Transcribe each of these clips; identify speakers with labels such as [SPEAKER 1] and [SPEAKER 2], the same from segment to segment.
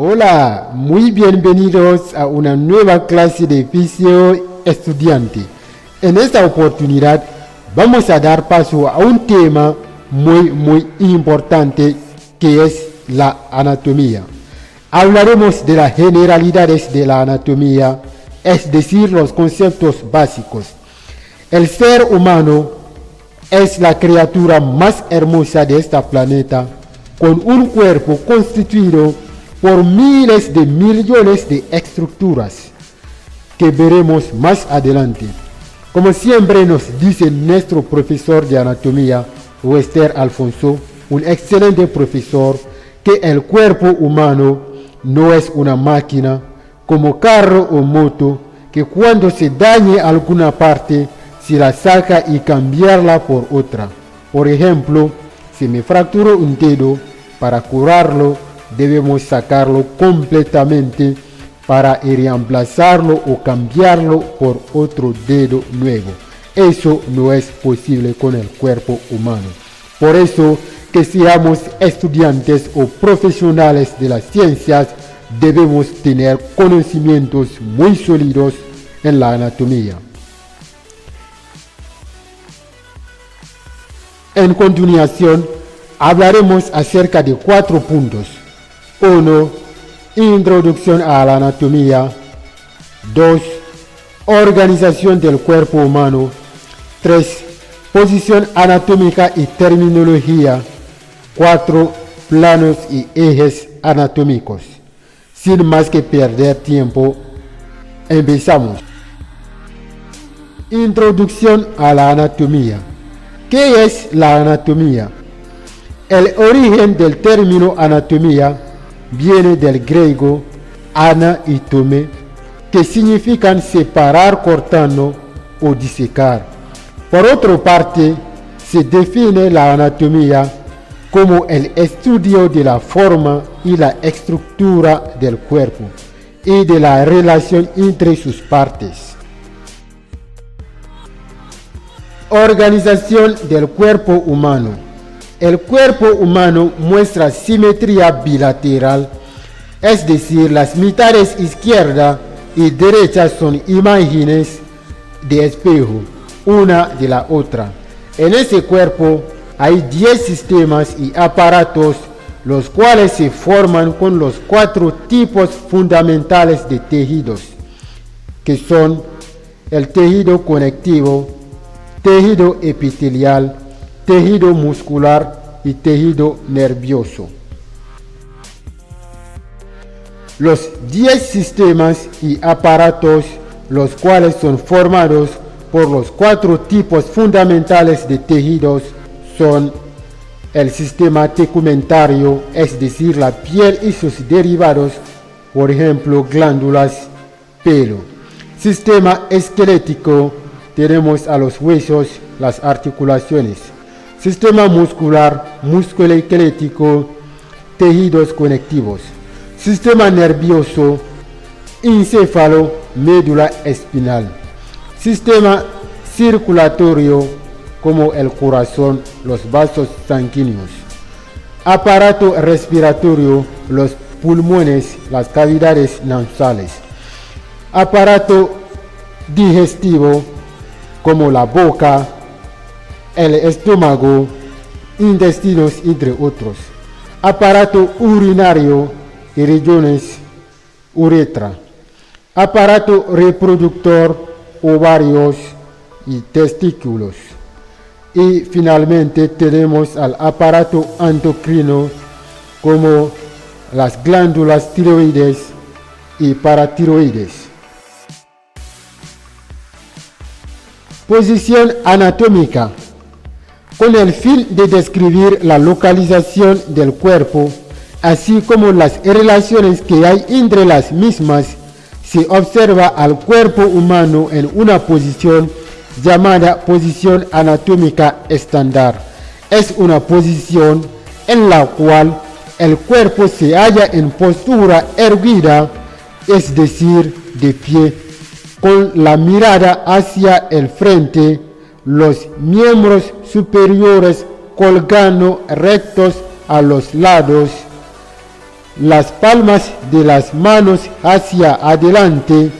[SPEAKER 1] Hola, muy bienvenidos a una nueva clase de Fisio Estudiante. En esta oportunidad vamos a dar paso a un tema muy importante que es la anatomía. Hablaremos de las generalidades de la anatomía, es decir, los conceptos básicos. El ser humano es la criatura más hermosa de este planeta, con un cuerpo constituido por miles de millones de estructuras que veremos más adelante. Como siempre nos dice nuestro profesor de anatomía, Wester Alfonso, un excelente profesor, que el cuerpo humano no es una máquina como carro o moto, que cuando se dañe alguna parte se la saca y cambiarla por otra. Por ejemplo, si me fracturo un dedo, para curarlo debemos sacarlo completamente para reemplazarlo o cambiarlo por otro dedo nuevo. Eso no es posible con el cuerpo humano. Por eso, que seamos estudiantes o profesionales de las ciencias, debemos tener conocimientos muy sólidos en la anatomía. En continuación, hablaremos acerca de 4 puntos. 1. Introducción a la anatomía. 2. Organización del cuerpo humano. 3. Posición anatómica y terminología. 4. Planos y ejes anatómicos. Sin más que perder tiempo, empezamos. Introducción a la anatomía. ¿Qué es la anatomía? El origen del término anatomía viene del griego ana y tome, que significan separar cortando o disecar. Por otra parte, se define la anatomía como el estudio de la forma y la estructura del cuerpo y de la relación entre sus partes. Organización del cuerpo humano. El cuerpo humano muestra simetría bilateral, es decir, las mitades izquierda y derecha son imágenes de espejo, una de la otra. En ese cuerpo hay 10 sistemas y aparatos, los cuales se forman con los 4 tipos fundamentales de tejidos, que son el tejido conectivo, tejido epitelial, tejido muscular y tejido nervioso. Los 10 sistemas y aparatos, los cuales son formados por los 4 tipos fundamentales de tejidos, son el sistema tegumentario, es decir, la piel y sus derivados, por ejemplo, glándulas, pelo. Sistema esquelético, tenemos a los huesos, las articulaciones. Sistema muscular, músculo esquelético, tejidos conectivos. Sistema nervioso, encéfalo, médula espinal. Sistema circulatorio, como el corazón, los vasos sanguíneos. Aparato respiratorio, los pulmones, las cavidades nasales. Aparato digestivo, como la boca, el estómago, intestinos, entre otros. Aparato urinario y riñones, uretra. Aparato reproductor, ovarios y testículos. Y finalmente tenemos al aparato endocrino, como las glándulas tiroides y paratiroides. Posición anatómica. Con el fin de describir la localización del cuerpo, así como las relaciones que hay entre las mismas, se observa al cuerpo humano en una posición llamada posición anatómica estándar. Es una posición en la cual el cuerpo se halla en postura erguida, es decir, de pie, con la mirada hacia el frente, los miembros superiores colgando rectos a los lados las palmas de las manos hacia adelante,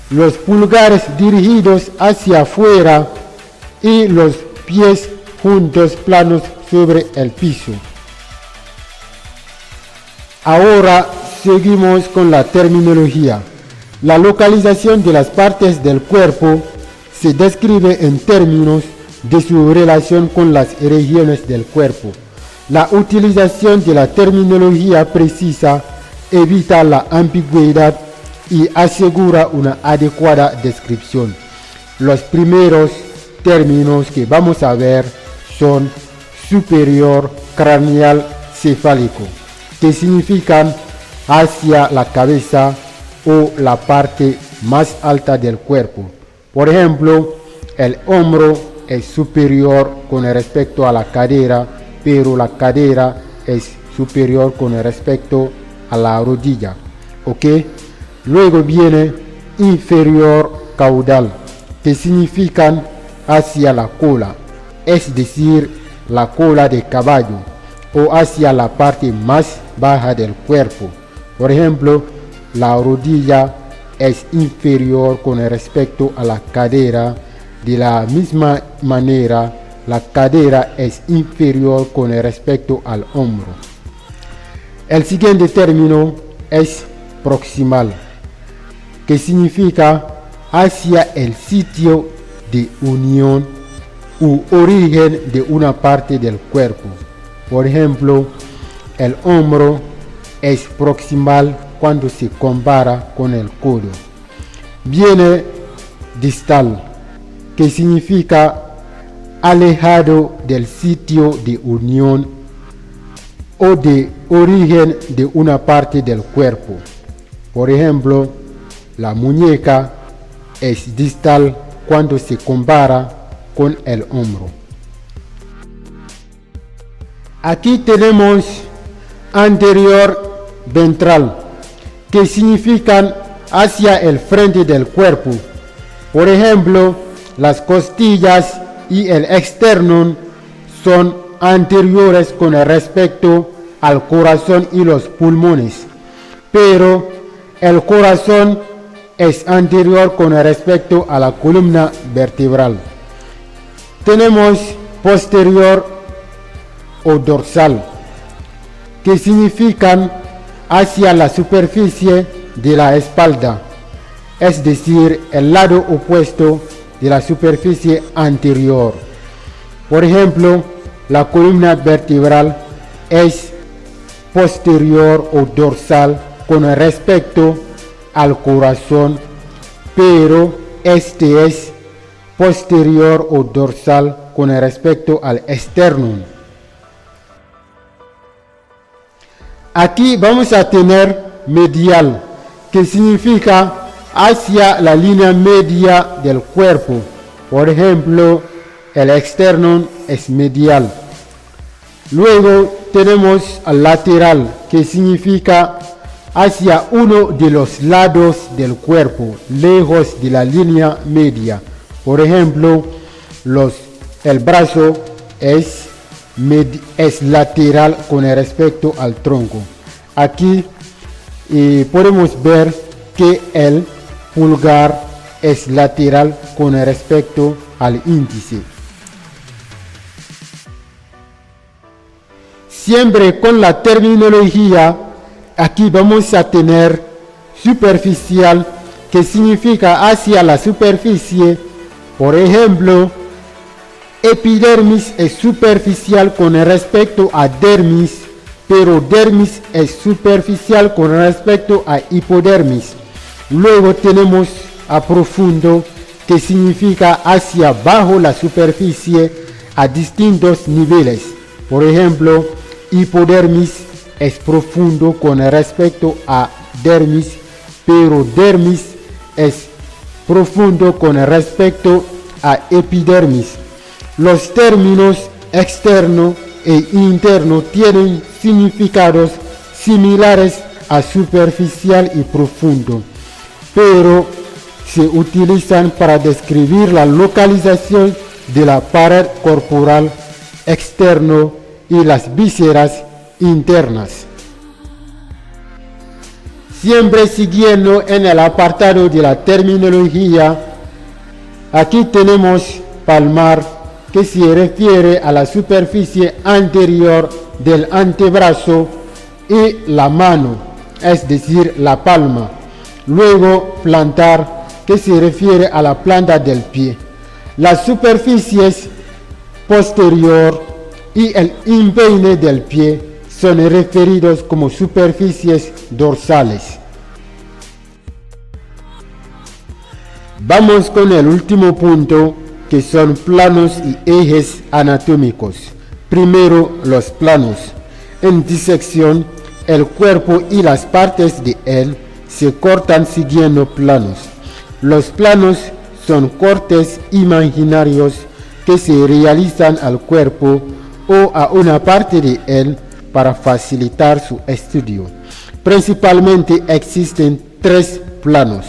[SPEAKER 1] los pulgares dirigidos hacia afuera y los pies juntos planos sobre el piso. Ahora seguimos con la terminología. La localización de las partes del cuerpo se describe en términos de su relación con las regiones del cuerpo. La utilización de la terminología precisa evita la ambigüedad y asegura una adecuada descripción. Los primeros términos que vamos a ver son superior craneal cefálico, que significan hacia la cabeza o la parte más alta del cuerpo. Por ejemplo, el hombro es superior con respecto a la cadera, pero la cadera es superior con respecto a la rodilla. ¿Ok? Luego viene inferior caudal, que significan hacia la cola, es decir, la cola de caballo, o hacia la parte más baja del cuerpo. Por ejemplo, la rodilla es inferior con respecto a la cadera. De la misma manera, la cadera es inferior con respecto al hombro. El siguiente término es proximal, que significa hacia el sitio de unión u origen de una parte del cuerpo. Por ejemplo, el hombro es proximal cuando se compara con el codo. Viene distal, que significa alejado del sitio de unión o de origen de una parte del cuerpo. Por ejemplo, la muñeca es distal cuando se compara con el hombro. Aquí tenemos anterior ventral, que significan hacia el frente del cuerpo. Por ejemplo, las costillas y el externo son anteriores con respecto al corazón y los pulmones, pero el corazón es anterior con respecto a la columna vertebral. Tenemos posterior o dorsal, que significan hacia la superficie de la espalda, es decir, el lado opuesto de la superficie anterior. Por ejemplo, la columna vertebral es posterior o dorsal con respecto al corazón, pero este es posterior o dorsal con respecto al esternón. Aquí vamos a tener medial, que significa hacia la línea media del cuerpo. Por ejemplo, el externo es medial. Luego tenemos al lateral, que significa hacia uno de los lados del cuerpo, lejos de la línea media. Por ejemplo, el brazo es lateral con respecto al tronco. Aquí podemos ver que el pulgar es lateral con respecto al índice. Siempre con la terminología, aquí vamos a tener superficial, que significa hacia la superficie. Por ejemplo, epidermis es superficial con respecto a dermis, pero dermis es superficial con respecto a hipodermis. Luego tenemos a profundo, que significa hacia abajo la superficie a distintos niveles. Por ejemplo, hipodermis es profundo con respecto a dermis, pero dermis es profundo con respecto a epidermis. Los términos externo e interno tienen significados similares a superficial y profundo, pero se utilizan para describir la localización de la pared corporal externo y las vísceras internas. Siempre siguiendo en el apartado de la terminología, aquí tenemos palmar, que se refiere a la superficie anterior del antebrazo y la mano, es decir, la palma. Luego plantar, que se refiere a la planta del pie. Las superficies posterior y el empeine del pie son referidos como superficies dorsales. Vamos con el último punto, que son planos y ejes anatómicos. Primero, los planos. En disección, el cuerpo y las partes de él se cortan siguiendo planos. Los planos son cortes imaginarios que se realizan al cuerpo o a una parte de él para facilitar su estudio. Principalmente existen 3 planos.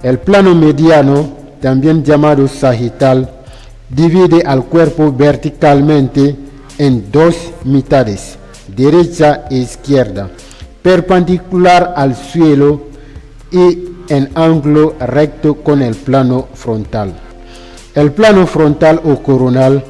[SPEAKER 1] El plano mediano, también llamado sagital, divide al cuerpo verticalmente en 2 mitades, derecha e izquierda, perpendicular al suelo y en ángulo recto con el plano frontal. El plano frontal o coronal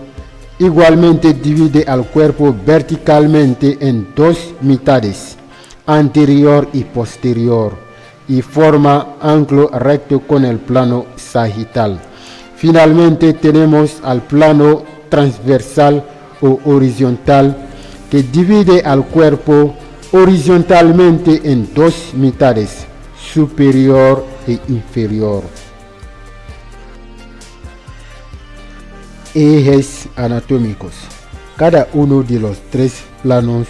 [SPEAKER 1] igualmente divide al cuerpo verticalmente en 2 mitades, anterior y posterior, y forma ángulo recto con el plano sagital. Finalmente tenemos al plano transversal o horizontal, que divide al cuerpo horizontalmente en 2 mitades, superior e inferior. Ejes anatómicos. Cada uno de los 3 planos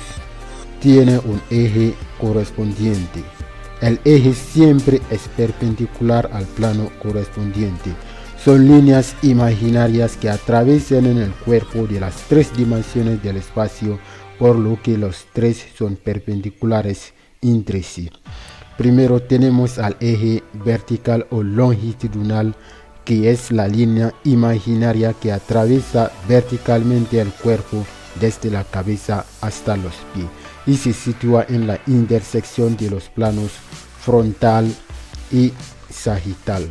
[SPEAKER 1] tiene un eje correspondiente. El eje siempre es perpendicular al plano correspondiente. Son líneas imaginarias que atraviesan en el cuerpo de las 3 dimensiones del espacio, por lo que los 3 son perpendiculares entre sí. Primero tenemos al eje vertical o longitudinal, que es la línea imaginaria que atraviesa verticalmente el cuerpo desde la cabeza hasta los pies y se sitúa en la intersección de los planos frontal y sagital.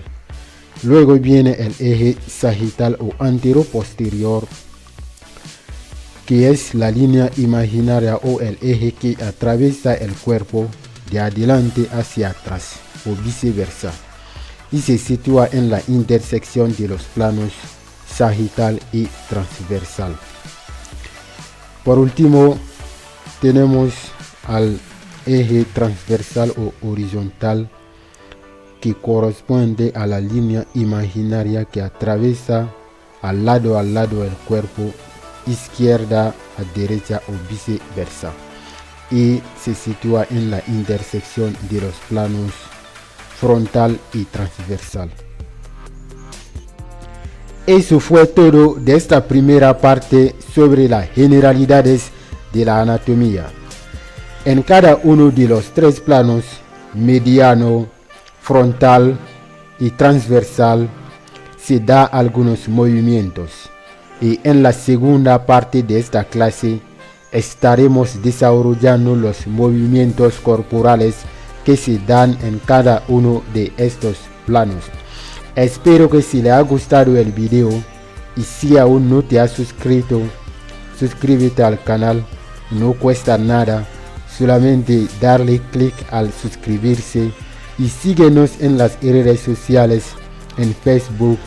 [SPEAKER 1] Luego viene el eje sagital o antero-posterior, que es la línea imaginaria o el eje que atraviesa el cuerpo de adelante hacia atrás o viceversa, y se sitúa en la intersección de los planos sagital y transversal. Por último, tenemos al eje transversal o horizontal, que corresponde a la línea imaginaria que atraviesa al lado del cuerpo, izquierda a derecha o viceversa, y se sitúa en la intersección de los planos frontal y transversal. Eso fue todo de esta primera parte sobre las generalidades de la anatomía. En cada uno de los 3 planos, mediano, frontal y transversal, se da algunos movimientos, y en la segunda parte de esta clase estaremos desarrollando los movimientos corporales que se dan en cada uno de estos planos. Espero que si le ha gustado el video, y si aún no te has suscrito, suscríbete al canal, no cuesta nada, solamente darle clic al suscribirse, y síguenos en las redes sociales, en Facebook,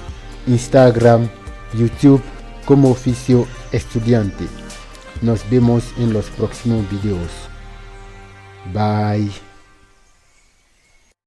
[SPEAKER 1] Instagram, YouTube como Oficio Estudiante. Nos vemos en los próximos videos. Bye.